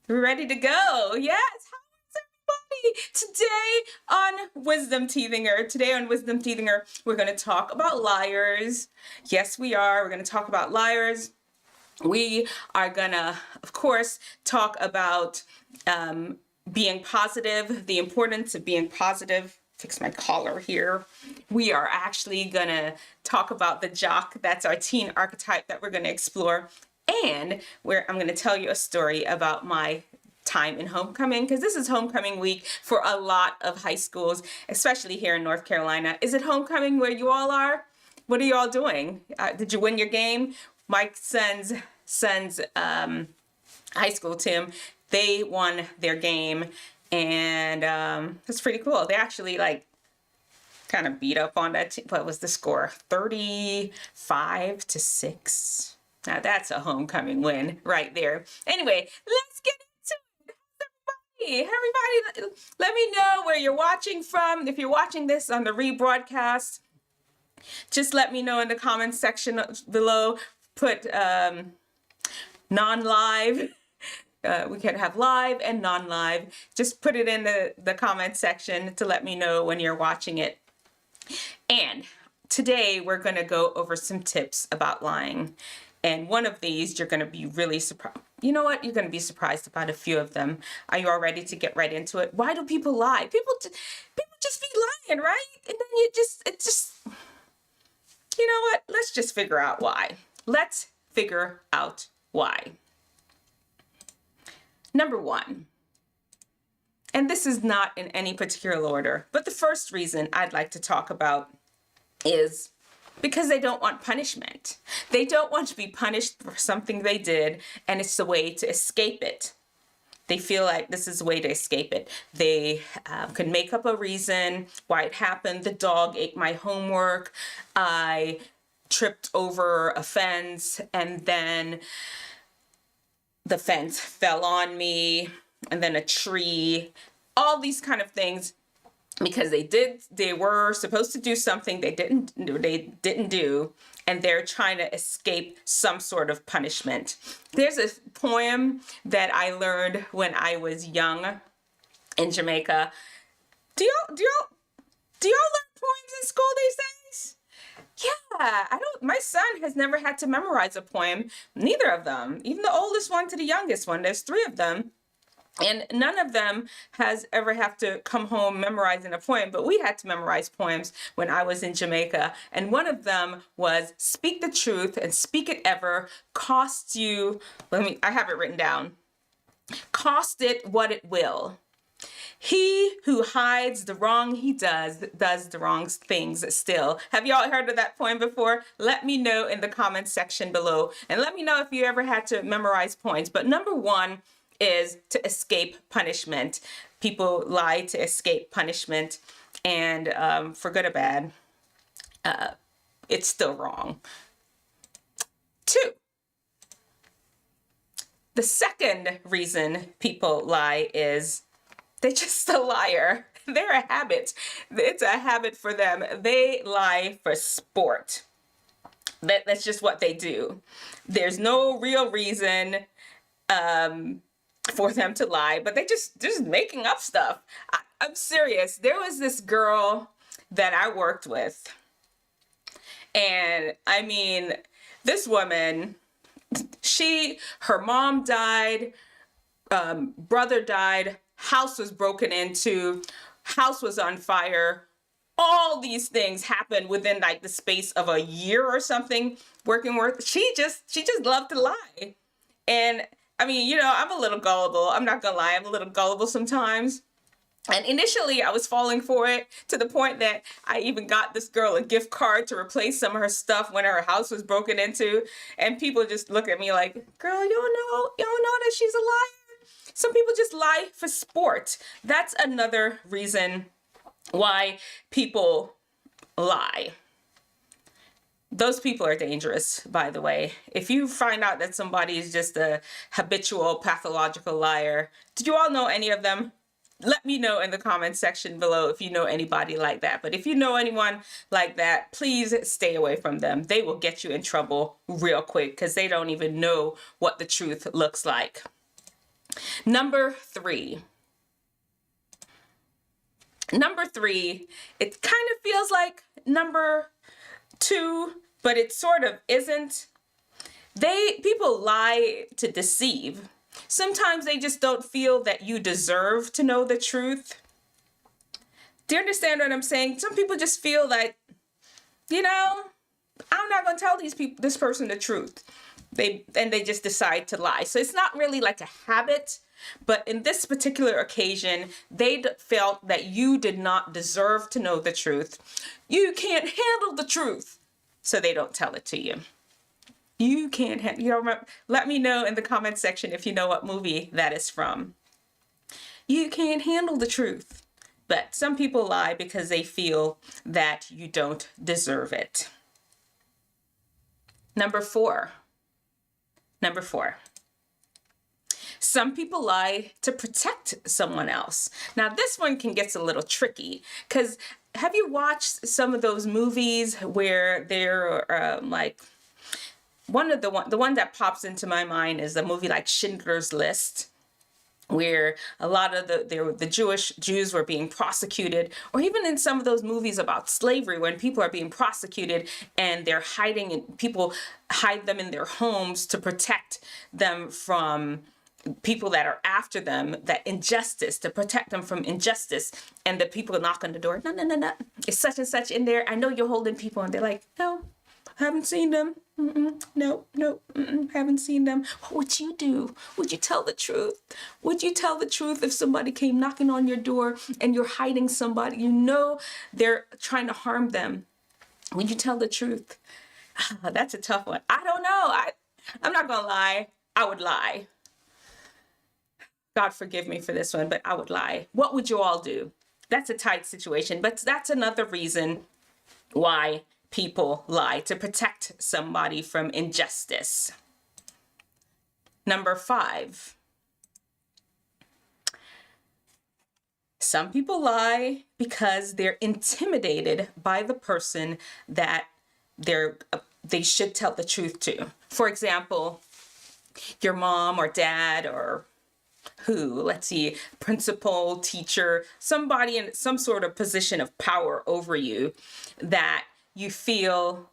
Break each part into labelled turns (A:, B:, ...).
A: We're ready to go. Yes. How's everybody? Today on Wisdomteethinger, we're going to talk about liars. Yes, we are. We're going to talk about liars. We are going to, of course, talk about being positive, the importance of being positive. Fix my collar here. We are actually going to talk about the Jock. That's our teen archetype that we're going to explore. And I'm going to tell you a story about my time in homecoming, because this is homecoming week for a lot of high schools, especially here in North Carolina. Is it homecoming where you all are? What are you all doing? Did you win your game? Mike son's high school team, they won their game, and it's pretty cool. They actually kind of beat up on that team. What was the score? 35-6. Now that's a homecoming win right there. Anyway, let's get into it. Everybody, let me know where you're watching from. If you're watching this on the rebroadcast, just let me know in the comments section below. Put non-live. We can have live and non-live. Just put it in the comment section to let me know when you're watching it. And today we're going to go over some tips about lying. And one of these, you're going to be really surprised. You know what? You're going to be surprised about a few of them. Are you all ready to get right into it? Why do people lie? People just be lying, right? And then you know what? Let's just figure out why. Let's figure out why. Number one, and this is not in any particular order, but the first reason I'd like to talk about is because they don't want punishment. They don't want to be punished for something they did, and it's a way to escape it. They feel like this is a way to escape it. They can make up a reason why it happened. The dog ate my homework. I tripped over a fence, and then the fence fell on me, and then a tree. All these kind of things. Because they were supposed to do something they didn't do, and they're trying to escape some sort of punishment. There's a poem that I learned when I was young in Jamaica. Do y'all learn poems in school these days? Yeah, my son has never had to memorize a poem. Neither of them, even the oldest one to the youngest one. There's 3 of them. And none of them has ever have to come home memorizing a poem, but we had to memorize poems when I was in Jamaica. And one of them was, speak the truth and speak it ever, cost you, I have it written down, cost it what it will. He who hides the wrong he does the wrong things still. Have y'all heard of that poem before? Let me know in the comments section below. And let me know if you ever had to memorize poems. But number one is to escape punishment. People lie to escape punishment, and for good or bad, it's still wrong. 2, the second reason people lie is they're just a liar. They're a habit. It's a habit for them. They lie for sport. That's just what they do. There's no real reason for them to lie, but they just making up stuff. I'm serious. There was this girl that I worked with, and I mean, this woman, her mom died, brother died, house was broken into, house was on fire. All these things happened within the space of a year or something. Working with, she just loved to lie. And I mean, I'm a little gullible. I'm not gonna lie, I'm a little gullible sometimes. And initially I was falling for it, to the point that I even got this girl a gift card to replace some of her stuff when her house was broken into. And people just look at me like, girl, you don't know that she's a liar? Some people just lie for sport. That's another reason why people lie. Those people are dangerous, by the way. If you find out that somebody is just a habitual pathological liar, did you all know any of them? Let me know in the comments section below if you know anybody like that. But if you know anyone like that, please stay away from them. They will get you in trouble real quick because they don't even know what the truth looks like. Number three. Number three, it kind of feels like number two, but it sort of isn't. People lie to deceive. Sometimes they just don't feel that you deserve to know the truth. Do you understand what I'm saying? Some people just feel like, you know, I'm not going to tell this person the truth. They just decide to lie. So it's not really like a habit, but in this particular occasion, they felt that you did not deserve to know the truth. You can't handle the truth, so they don't tell it to you. You can't handle, you know, let me know in the comment section if you know what movie that is from. You can't handle the truth. But some people lie because they feel that you don't deserve it. Number four. Some people lie to protect someone else. Now this one can get a little tricky because have you watched some of those movies where they're like, the one that pops into my mind is a movie like Schindler's List, where a lot of the Jews were being prosecuted, or even in some of those movies about slavery when people are being prosecuted and they're hiding, and people hide them in their homes to protect them from people that are after them, to protect them from injustice. And the people knock on the door, no, it's such and such in there. I know you're holding people. And they're like, no, haven't seen them. No, haven't seen them. What would you do? Would you tell the truth? Would you tell the truth if somebody came knocking on your door and you're hiding somebody? You know they're trying to harm them. Would you tell the truth? That's a tough one. I don't know. I'm not gonna lie. I would lie. God forgive me for this one, but I would lie. What would you all do? That's a tight situation, but that's another reason why people lie, to protect somebody from injustice. Number 5. Some people lie because they're intimidated by the person that they should tell the truth to. For example, your mom or dad or let's see, principal, teacher, somebody in some sort of position of power over you that you feel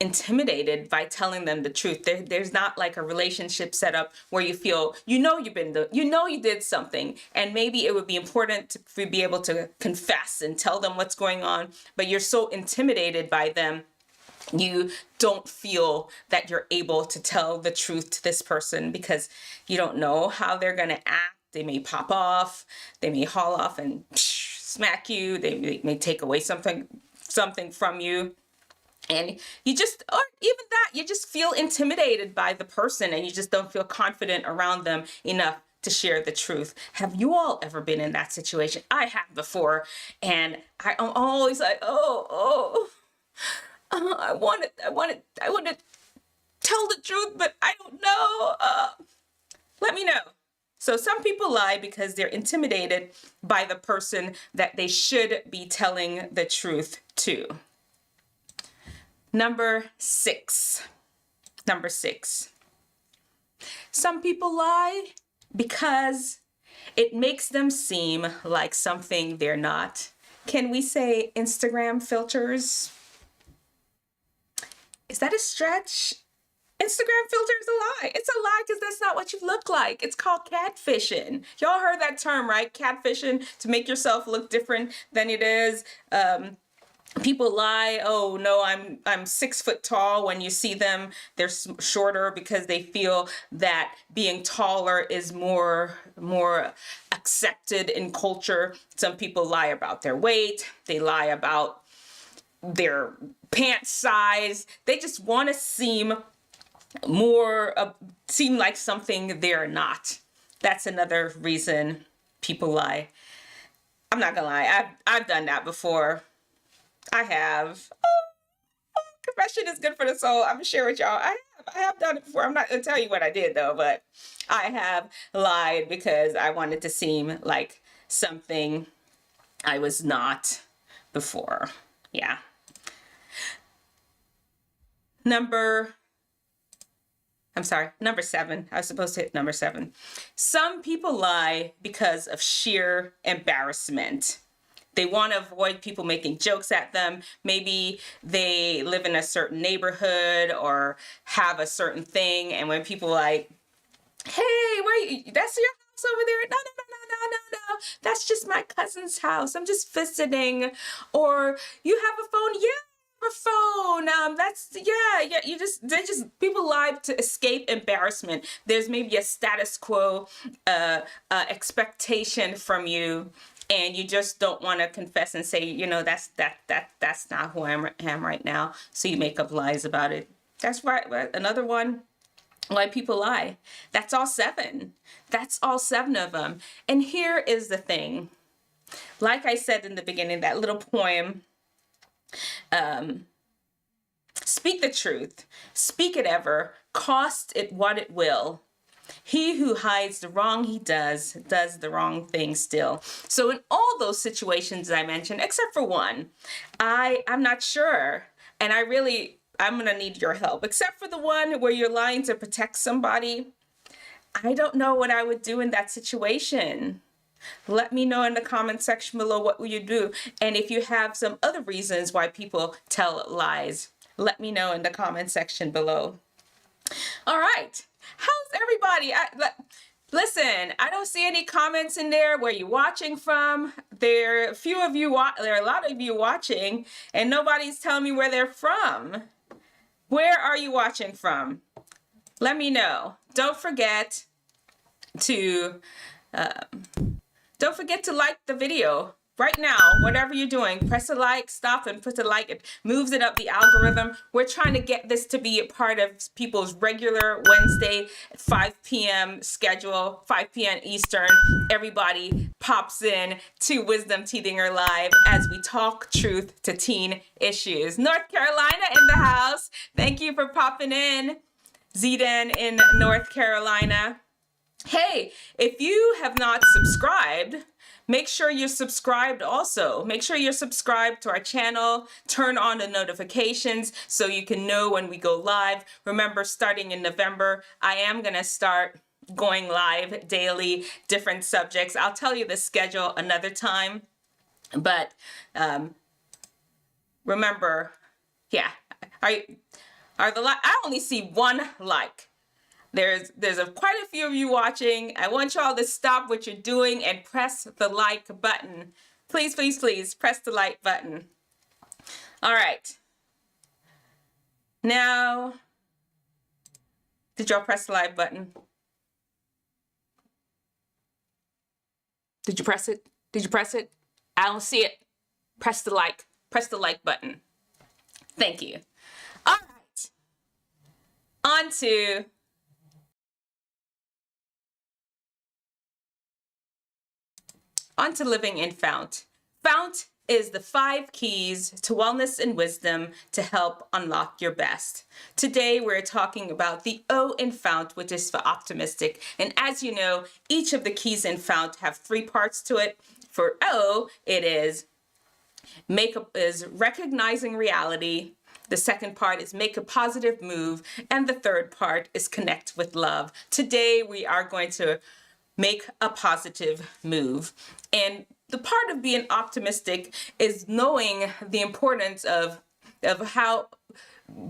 A: intimidated by telling them the truth. There's not like a relationship set up where you feel, you did something, and maybe it would be important to be able to confess and tell them what's going on, but you're so intimidated by them, you don't feel that you're able to tell the truth to this person because you don't know how they're going to act. They may pop off, they may haul off and smack you, they may take away something from you, and you just feel intimidated by the person, and you just don't feel confident around them enough to share the truth. Have you all ever been in that situation? I have before, and I'm always like, I want to tell the truth, but I don't know. Let me know. So some people lie because they're intimidated by the person that they should be telling the truth to. Number 6. Some people lie because it makes them seem like something they're not. Can we say Instagram filters? Is that a stretch? Instagram filter is a lie. It's a lie because that's not what you look like. It's called catfishing. Y'all heard that term, right? Catfishing, to make yourself look different than it is. People lie, oh no, I'm 6 foot tall. When you see them, they're shorter because they feel that being taller is more accepted in culture. Some people lie about their weight. They lie about their pant size. They just want to seem like something they're not. That's another reason people lie. I'm not gonna lie, I've done that before. I have. Confession is good for the soul. I'm gonna share with y'all. I have done it before. I'm not gonna tell you what I did though, but I have lied because I wanted to seem like something I was not before. Yeah. Number I'm sorry, number 7. I was supposed to hit number 7. Some people lie because of sheer embarrassment. They want to avoid people making jokes at them. Maybe they live in a certain neighborhood or have a certain thing. And when people like, hey, where you, that's your house over there? No, no, no, no, no, no, no. That's just my cousin's house. I'm just visiting. Or you have a phone? Yeah. A phone. People lie to escape embarrassment. There's maybe a status quo expectation from you, and you just don't want to confess and say, you know, that's not who I am right now. So you make up lies about it. That's right. Another one. Why people lie. That's all 7. That's all 7 of them. And here is the thing. Like I said in the beginning, that little poem. Speak the truth, speak it ever, cost it what it will. He who hides the wrong he does the wrong thing still. So in all those situations I mentioned, except for one, I'm not sure. And I'm gonna need your help. Except for the one where you're lying to protect somebody, I don't know what I would do in that situation. Let me know in the comment section below what will you do. And if you have some other reasons why people tell lies, let me know in the comment section below. All right. How's everybody? Listen, I don't see any comments in there. Where you watching from? There are a lot of you watching, and nobody's telling me where they're from. Where are you watching from? Let me know. Don't forget to like the video right now. Whatever you're doing, press a like, stop and put a like. It moves it up the algorithm. We're trying to get this to be a part of people's regular Wednesday 5 p.m. schedule, 5 p.m. Eastern. Everybody pops in to Wisdomteethinger Live as we talk truth to teen issues. North Carolina in the house. Thank you for popping in. Zden in North Carolina. Hey, if you have not subscribed, make sure you're subscribed also. Make sure you're subscribed to our channel. Turn on the notifications so you can know when we go live. Remember, starting in November, I am going to start going live daily, different subjects. I'll tell you the schedule another time. But remember, yeah, I only see 1 like. There's quite a few of you watching. I want y'all to stop what you're doing and press the like button. Please, please, please press the like button. All right. Now, did y'all press the like button? Did you press it? Did you press it? I don't see it. Press the like button. Thank you. All right. On to living in FOUNT. FOUNT is the 5 keys to wellness and wisdom to help unlock your best. Today, we're talking about the O in FOUNT, which is for optimistic. And as you know, each of the keys in FOUNT have 3 parts to it. For O, it is recognizing reality. The second part is make a positive move. And the third part is connect with love. Today, we are going to make a positive move. And the part of being optimistic is knowing the importance of how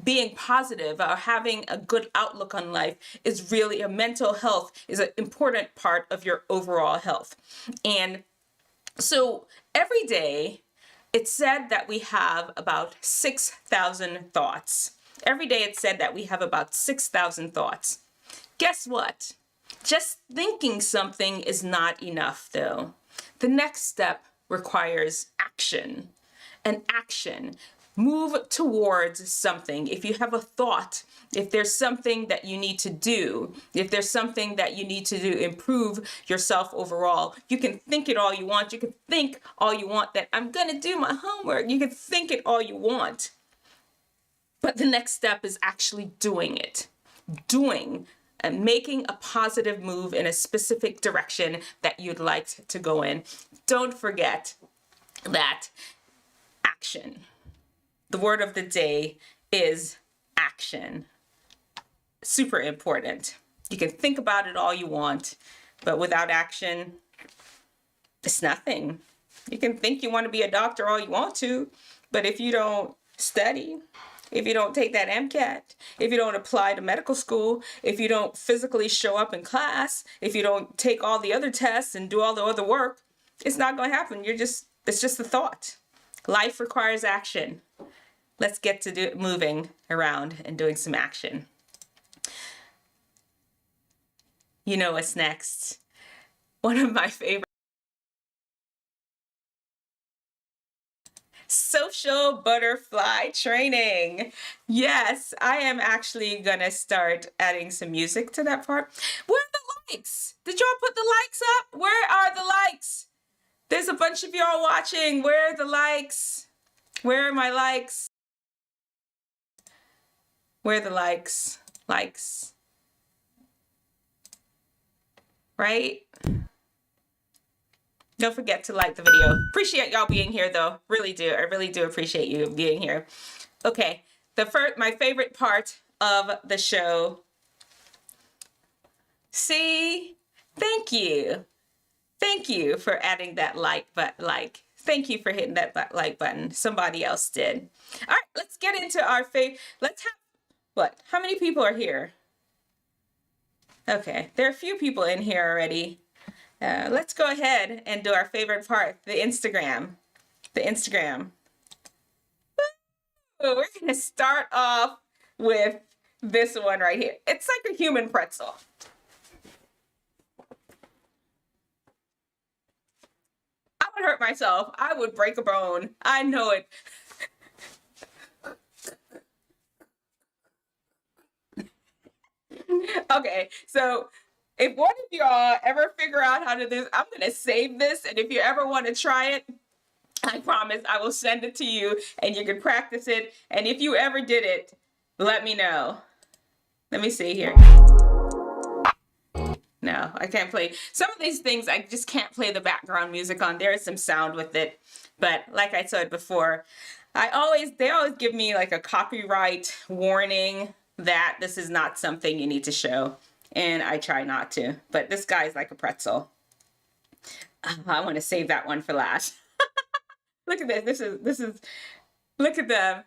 A: being positive or having a good outlook on life is really a mental health is an important part of your overall health. And so every day it's said that we have about 6,000 thoughts. Every day it's said that we have about 6,000 thoughts. Guess what? Just thinking something is not enough, though. The next step requires action. And action. Move towards something. If you have a thought, if there's something that you need to do, if there's something that you need to do to improve yourself overall, you can think it all you want. You can think all you want that I'm going to do my homework. You can think it all you want. But the next step is actually doing it. Doing and making a positive move in a specific direction that you'd like to go in. Don't forget that action. The word of the day is action. super important. You can think about it all you want, but without action, it's nothing. You can think you want to be a doctor all you want to, but if you don't study, if you don't take that MCAT, if you don't apply to medical school, if you don't physically show up in class, if you don't take all the other tests and do all the other work, it's not going to happen. It's just a thought. Life requires action. Let's get to moving around and doing some action. You know what's next? One of my favorite. Social butterfly training. Yes, I am actually gonna start adding some music to that part. Where are the likes? Did y'all put the likes up? Where are the likes? There's a bunch of y'all watching. Where are the likes? Where are my likes? Where are the likes? Likes. Right? Don't forget to like the video. Appreciate y'all being here though. Really do. I really do appreciate you being here. Okay, my favorite part of the show. See? Thank you. Thank you for adding that like. Thank you for hitting that like button. Somebody else did. All right, let's get into our favorite. Let's have, what? How many people are here? Okay, there are a few people in here already. Let's go ahead and do our favorite part, the Instagram. The Instagram. Woo! We're going to start off with this one right here. It's like a human pretzel. I would hurt myself. I would break a bone. I know it. Okay, so if one of y'all ever figure out how to do this, I'm going to save this. And if you ever want to try it, I promise I will send it to you and you can practice it. And if you ever did it, let me know. Let me see here. No, I can't play. Some of these things, I just can't play the background music on. There is some sound with it. But like I said before, they always give me like a copyright warning that this is not something you need to show. And I try not to, but this guy's like a pretzel. I want to save that one for last. Look at this. This is, look at them.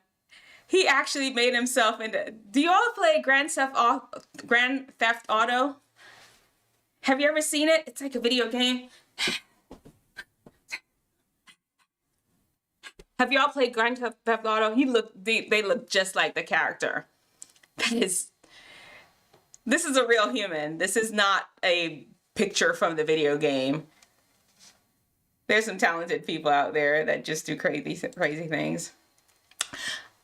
A: He actually made himself into, do you all play Grand Theft Auto? Have you ever seen it? It's like a video game. Have y'all played Grand Theft Auto? They look just like the character. This is a real human. This is not a picture from the video game. There's some talented people out there that just do crazy things.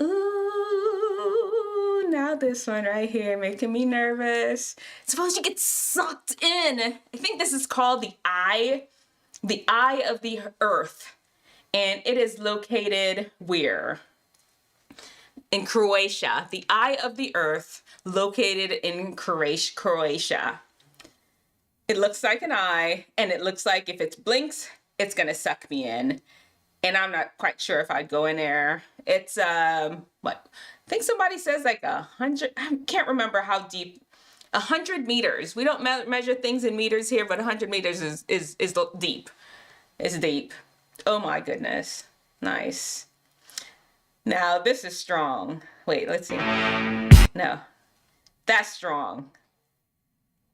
A: Ooh, now this one right here making me nervous. Suppose you get sucked in. I think this is called the eye of the earth. And it is located where? In Croatia. The eye of the earth, located in Croatia. It looks like an eye, and it looks like if it blinks, it's gonna suck me in. And I'm not quite sure if I'd go in there. It's, what? I think somebody says like 100, I can't remember how deep. 100 meters. We don't measure things in meters here, but 100 meters is deep. It's deep. Oh my goodness. Nice. Now this is strong. Wait, let's see. No, that's strong.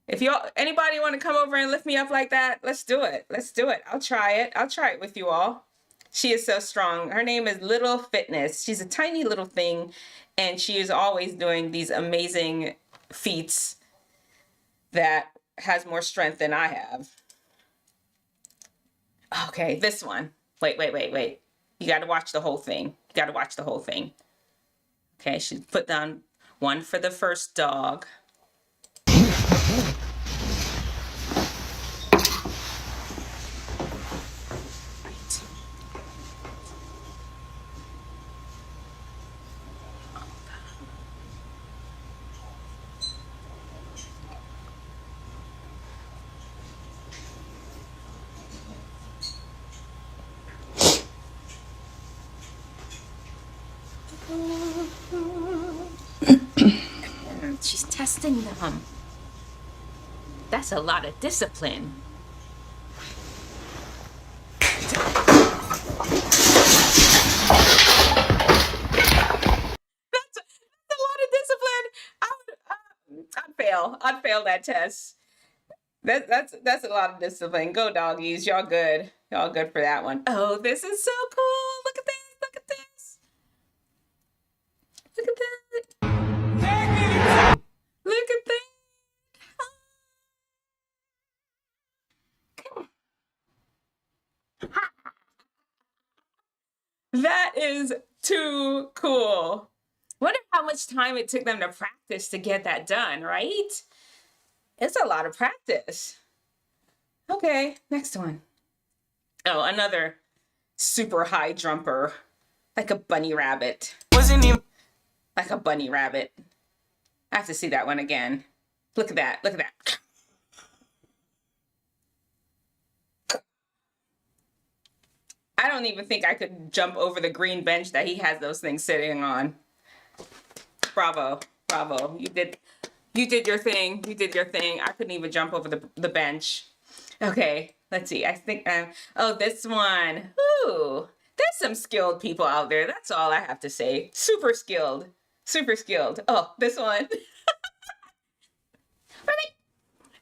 A: If anybody want to come over and lift me up like that, let's do it. Let's do it. I'll try it. I'll try it with you all. She is so strong. Her name is Little Fitness. She's a tiny little thing, and she is always doing these amazing feats that has more strength than I have. Okay, this one. Wait. You got to watch the whole thing. You got to watch the whole thing. Okay, she put down one for the first dog. She's testing. exhausting them. That's a lot of discipline. That's a lot of discipline. I'd fail that test. That's a lot of discipline. Go doggies, y'all good. Y'all good for that one. Oh, this is so cool. Look at this. Look at this. Look at that. Look at that. That is too cool. Wonder how much time it took them to practice to get that done, right? It's a lot of practice. Okay, next one. Oh, another super high jumper, like a bunny rabbit. Wasn't even like a bunny rabbit. I have to see that one again. Look at that. Look at that. I don't even think I could jump over the green bench that he has those things sitting on. Bravo. Bravo. You did your thing. You did your thing. I couldn't even jump over the bench. Okay, let's see. I think, oh, this one. Ooh, there's some skilled people out there. That's all I have to say. Super skilled. Super skilled. Oh, this one.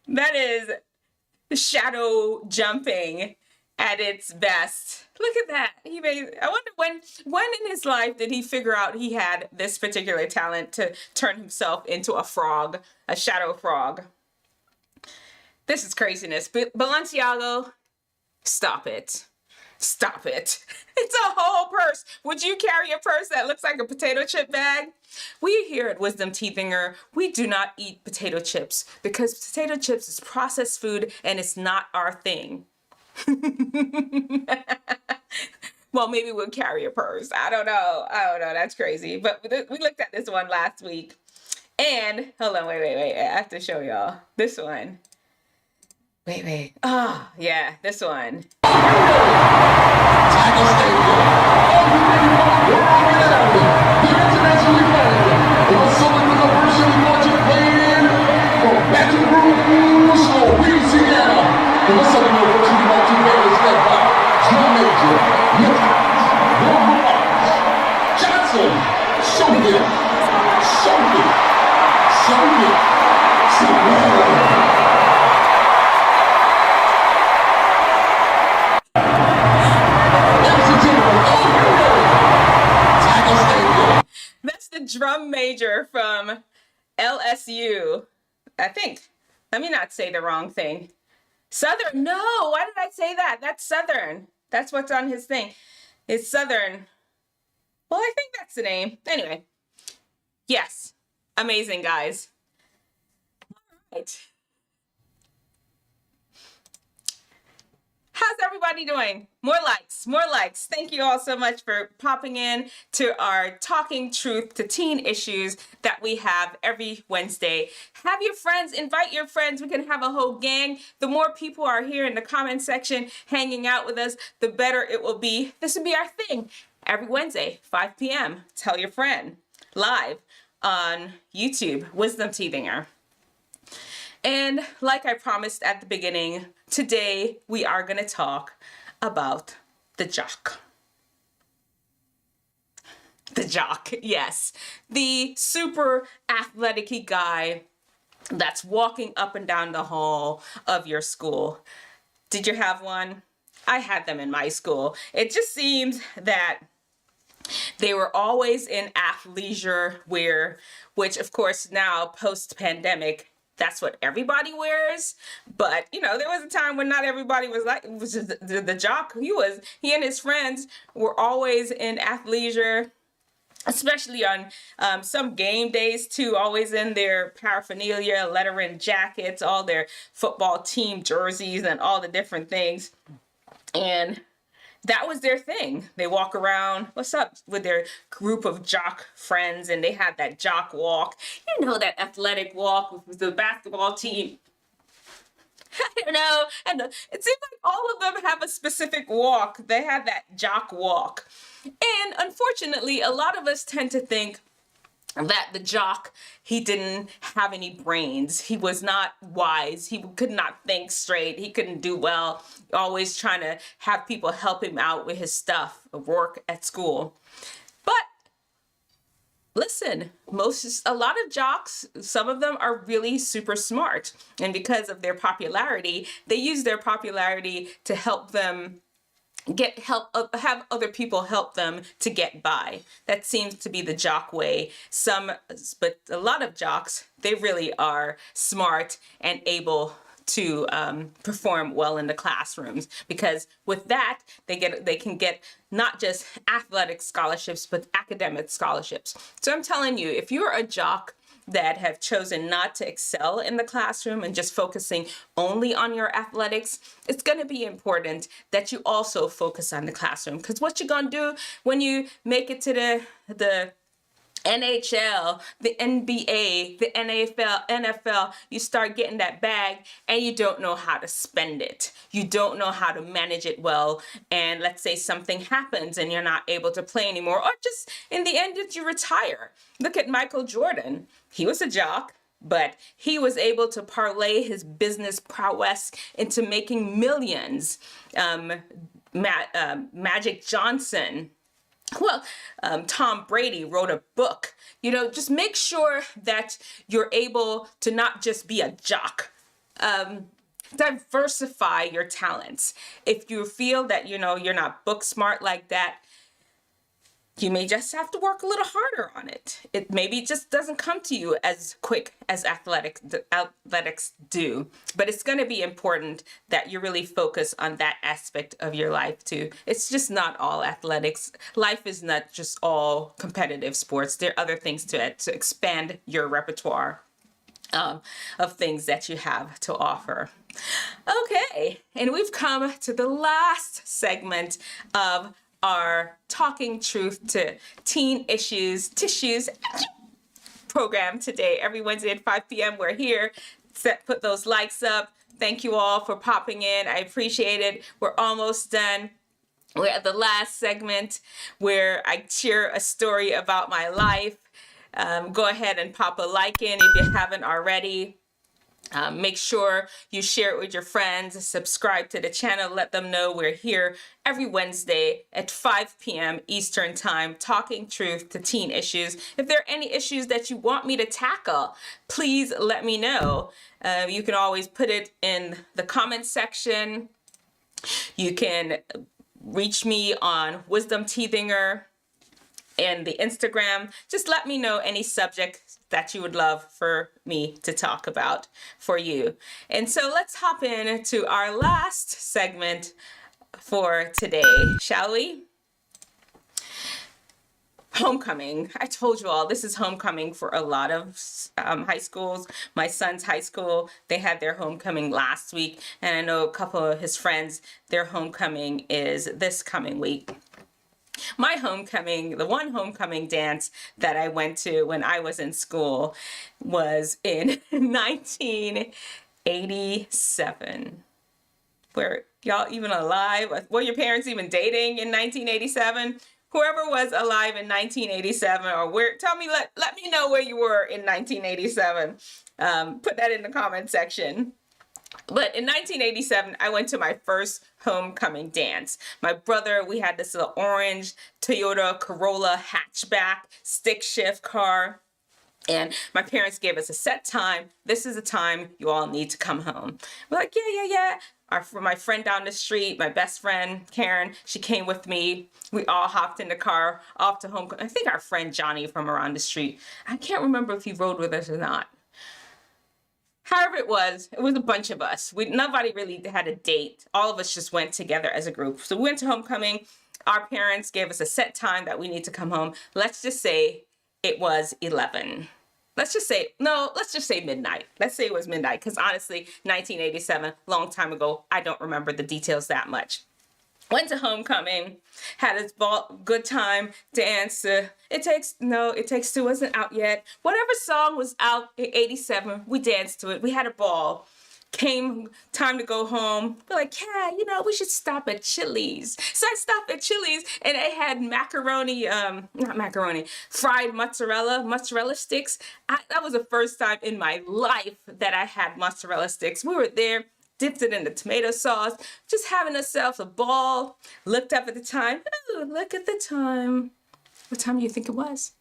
A: That is shadow jumping at its best. Look at that. I wonder when in his life did he figure out he had this particular talent to turn himself into a frog, a shadow frog. This is craziness. But Balenciaga, stop it. Stop it. It's a whole purse. Would you carry a purse that looks like a potato chip bag? We here at Wisdomteethinger, we do not eat potato chips because potato chips is processed food and it's not our thing. Well, maybe we'll carry a purse. I don't know. That's crazy. But we looked at this one last week. And, hold on, wait. I have to show y'all. This one. Wait. Oh, yeah, this one. That's the drum major from LSU, I think. Let me not say the wrong thing. Southern, no, why did I say that? That's Southern. That's what's on his thing. It's Southern. Well, I think that's the name. Anyway, yes, amazing, guys. All right. How's everybody doing? More likes, more likes. Thank you all so much for popping in to our Talking Truth to Teen Issues that we have every Wednesday. Have your friends, invite your friends. We can have a whole gang. The more people are here in the comment section hanging out with us, the better it will be. This will be our thing every Wednesday, 5 p.m. Tell your friend, live on YouTube, Wisdomteethinger. And like I promised at the beginning, today we are going to talk about the jock. The jock, yes. The super athletic guy that's walking up and down the hall of your school. Did you have one? I had them in my school. It just seems that they were always in athleisure wear, which of course now post-pandemic, that's what everybody wears. But, you know, there was a time when not everybody was like, it was just the jock. He and his friends were always in athleisure, especially on some game days too, always in their paraphernalia, lettering jackets, all their football team jerseys and all the different things. And that was their thing. They walk around, what's up, with their group of jock friends, and they had that jock walk. You know, that athletic walk with the basketball team. I don't know. And it seems like all of them have a specific walk. They have that jock walk. And unfortunately, a lot of us tend to think that the jock, he didn't have any brains. He was not wise. He could not think straight. He couldn't do well, always trying to have people help him out with his stuff, work at school. But listen, a lot of jocks, some of them are really super smart. And because of their popularity, they use their popularity to help them have other people help them to get by. That seems to be the jock way. But a lot of jocks, they really are smart and able to perform well in the classrooms, because with that they can get not just athletic scholarships but academic scholarships. So I'm telling you, if you're a jock that have chosen not to excel in the classroom and just focusing only on your athletics, it's going to be important that you also focus on the classroom, because what you're going to do when you make it to the NHL, the NBA, the NFL, you start getting that bag and you don't know how to spend it. You don't know how to manage it well. And let's say something happens and you're not able to play anymore, or just in the end that you retire. Look at Michael Jordan. He was a jock, but he was able to parlay his business prowess into making millions. Magic Johnson. Well, Tom Brady wrote a book. Just make sure that you're able to not just be a jock. Diversify your talents. If you feel that, you're not book smart like that, you may just have to work a little harder on it. It maybe just doesn't come to you as quick as athletics do. But it's going to be important that you really focus on that aspect of your life too. It's just not all athletics. Life is not just all competitive sports. There are other things to expand your repertoire of things that you have to offer. Okay, and we've come to the last segment of our Talking Truth to Teen Tissues program today. Every Wednesday at 5 p.m. we're here. Put those likes up. Thank you all for popping in. I appreciate it. We're almost done. We're at the last segment where I share a story about my life. Go ahead and pop a like in if you haven't already. Make sure you share it with your friends, subscribe to the channel, let them know we're here every Wednesday at 5 p.m. Eastern Time, talking truth to teen issues. If there are any issues that you want me to tackle, please let me know. You can always put it in the comment section. You can reach me on Wisdomteethinger and the Instagram. Just let me know any subject that you would love for me to talk about for you. And so let's hop in to our last segment for today, shall we? Homecoming. I told you all, this is homecoming for a lot of high schools. My son's high school, they had their homecoming last week, and I know a couple of his friends, their homecoming is this coming week. My homecoming, the one homecoming dance that I went to when I was in school was in 1987. Were y'all even alive? Were your parents even dating in 1987? Whoever was alive in 1987, or tell me, let me know where you were in 1987. Put that in the comment section. But in 1987, I went to my first homecoming dance. My brother, we had this little orange Toyota Corolla hatchback stick shift car. And my parents gave us a set time. This is the time you all need to come home. We're like, yeah. My friend down the street, my best friend, Karen, she came with me. We all hopped in the car off to homecoming. I think our friend Johnny from around the street. I can't remember if he rode with us or not. However it was a bunch of us. Nobody really had a date. All of us just went together as a group. So we went to homecoming. Our parents gave us a set time that we need to come home. Let's just say it was 11. Let's just say midnight. Let's say it was midnight, because honestly, 1987, long time ago, I don't remember the details that much. Went to homecoming, had a good time, danced. It Takes Two wasn't out yet. Whatever song was out in 87, we danced to it. We had a ball. came time to go home. We're like, yeah, you know, we should stop at Chili's. So I stopped at Chili's and they had macaroni, not macaroni, fried mozzarella sticks. That was the first time in my life that I had mozzarella sticks. We were there, dipped it in the tomato sauce, just having ourselves a ball. Looked up at the time. Oh, look at the time. What time do you think it was?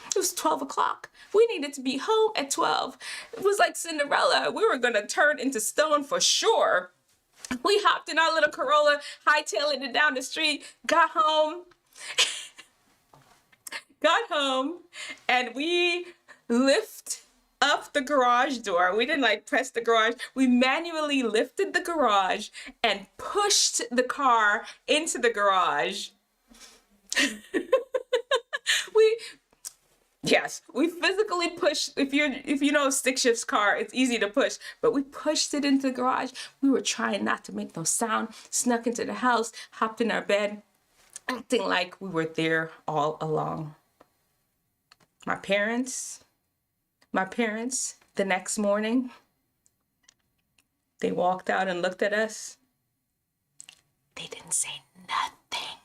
A: It was 12 o'clock. We needed to be home at 12. It was like Cinderella. We were going to turn into stone for sure. We hopped in our little Corolla, hightailing it down the street, got home, and we lift up the garage door. We didn't like press the garage. We manually lifted the garage and pushed the car into the garage. We physically pushed. If you know stick shift's car, it's easy to push, but we pushed it into the garage. We were trying not to make no sound, snuck into the house, hopped in our bed, acting like we were there all along. My parents, the next morning, they walked out and looked at us. They didn't say nothing.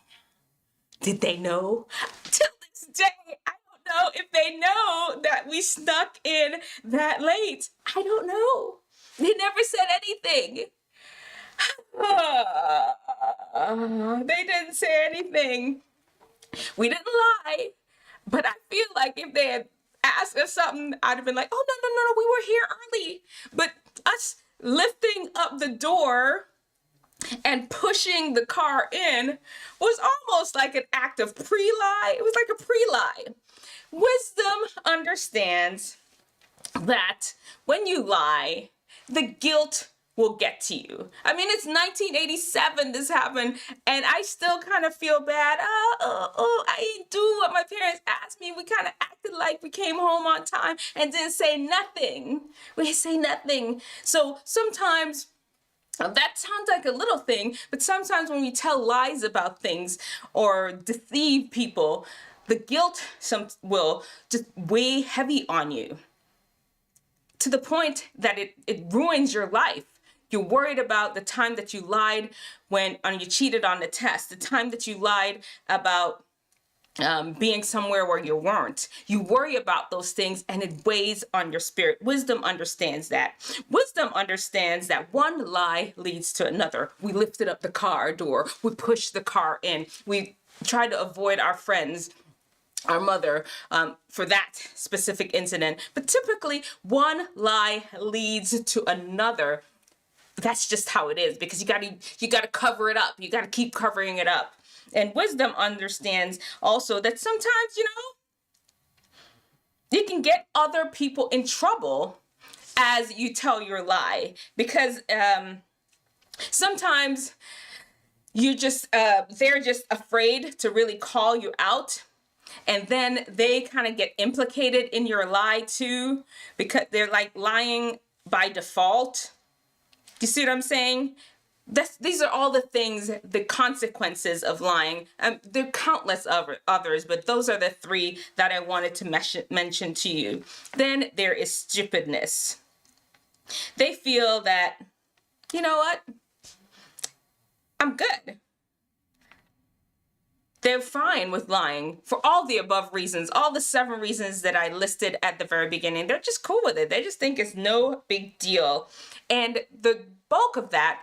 A: Did they know? Till this day, I don't know if they know that we snuck in that late. I don't know. They never said anything. They didn't say anything. We didn't lie. But I feel like if they had asked us something, I'd have been like, oh, no, we were here early. But us lifting up the door and pushing the car in was almost like an act of pre-lie. It was like a pre-lie. Wisdom understands that when you lie, the guilt will get to you. I mean, it's 1987 this happened, and I still kind of feel bad. I didn't do what my parents asked me. We kind of acted like we came home on time and didn't say nothing. We didn't say nothing. So sometimes that sounds like a little thing, but sometimes when we tell lies about things or deceive people, the guilt will just weigh heavy on you to the point that it ruins your life. You're worried about the time that you lied when you cheated on the test, the time that you lied about being somewhere where you weren't. You worry about those things and it weighs on your spirit. Wisdom understands that. Wisdom understands that one lie leads to another. We lifted up the car door. We pushed the car in. We tried to avoid our friends, our mother, for that specific incident. But typically, one lie leads to another. That's just how it is, because you gotta cover it up. You gotta keep covering it up. And wisdom understands also that sometimes, you can get other people in trouble as you tell your lie, because sometimes they're just afraid to really call you out. And then they kind of get implicated in your lie too, because they're like lying by default. You see what I'm saying? These are all the things, the consequences of lying. There are countless others, but those are the three that I wanted to mention to you. Then there is stupidness. They feel that, you know what? I'm good. They're fine with lying for all the above reasons, all the 7 reasons that I listed at the very beginning. They're just cool with it. They just think it's no big deal. And the bulk of that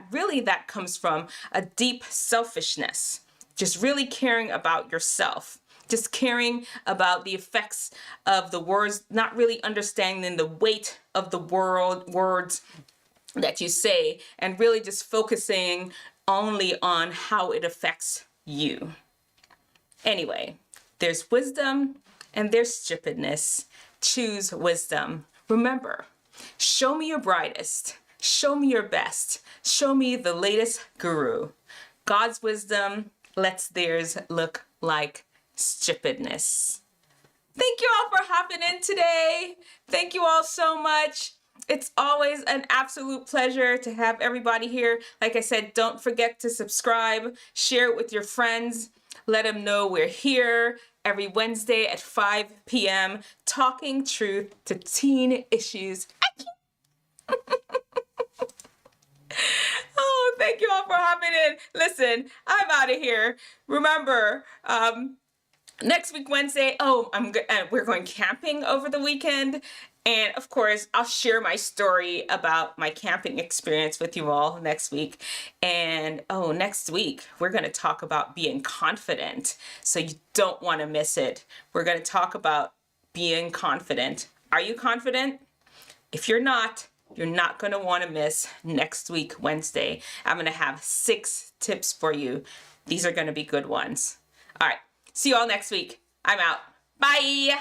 A: comes from a deep selfishness, just really caring about yourself, just caring about the effects of the words, not really understanding the weight of the words that you say, and really just focusing only on how it affects you. Anyway, there's wisdom and there's stupidness. Choose wisdom. Remember, show me your brightest. Show me your best. Show me the latest guru. God's wisdom lets theirs look like stupidness. Thank you all for hopping in today. Thank you all so much. It's always an absolute pleasure to have everybody here. Like I said, don't forget to subscribe, share it with your friends. Let them know we're here every Wednesday at 5 p.m. talking truth to teen issues. Oh, thank you all for hopping in. Listen, I'm out of here. Remember, next week, Wednesday, we're going camping over the weekend. And of course, I'll share my story about my camping experience with you all next week. And next week, we're going to talk about being confident. So you don't want to miss it. We're going to talk about being confident. Are you confident? If you're not going to want to miss next week, Wednesday. I'm going to have 6 tips for you. These are going to be good ones. All right. See you all next week. I'm out. Bye.